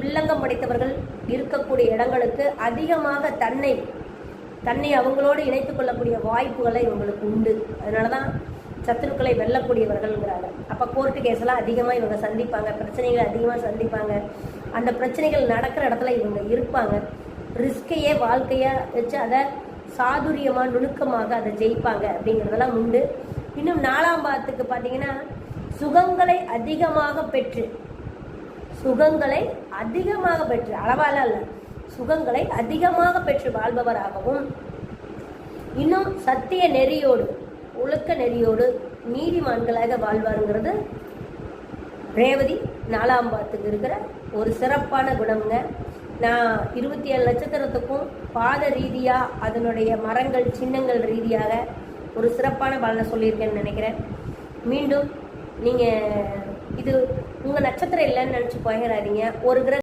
வில்லங்கம் படைத்தவர்கள் இருக்கக்கூடிய இடங்களுக்கு அதிகமாக தன்னை அவங்களோடு இணைத்துக் கொள்ளக்கூடிய வாய்ப்புகளை இவங்களுக்கு உண்டு. அதனால தான் சத்துருக்களை வெல்லக்கூடியவர்கள்ங்கிறாங்க. அப்போ கோர்ட்டு கேஸ்லாம் அதிகமாக இவங்க சந்திப்பாங்க, பிரச்சனைகளை அதிகமாக சந்திப்பாங்க. அந்த பிரச்சனைகள் நடக்கிற இடத்துல இவங்க இருப்பாங்க. ரிஸ்கையே வாழ்க்கையாக வச்சு அதை சாதுரியமாக நுணுக்கமாக அதை ஜெயிப்பாங்க அப்படிங்கிறதெல்லாம் உண்டு. இன்னும் 4ஆம் பாவத்துக்கு பார்த்தீங்கன்னா சுகங்களை அதிகமாக பெற்று அளவால அல்ல, சுகங்களை அதிகமாக பெற்று வாழ்பவராகவும், இன்னும் சத்திய நெறியோடு ஒழுக்க நெறியோடு நீதிமான்களாக வாழ்வாருங்கிறது ரேவதி 4ஆம் பாவத்துக்கு இருக்கிற ஒரு சிறப்பான குணம்ங்க. நான் 27 நட்சத்திரத்துக்கும் பாத ரீதியாக அதனுடைய மரங்கள் சின்னங்கள் ரீதியாக ஒரு சிறப்பான பலனை சொல்லியிருக்கேன்னு நினைக்கிறேன். மீண்டும் நீங்கள் இது உங்கள் நட்சத்திரம் இல்லைன்னு நினச்சி போயிடாதீங்க. ஒரு கிரக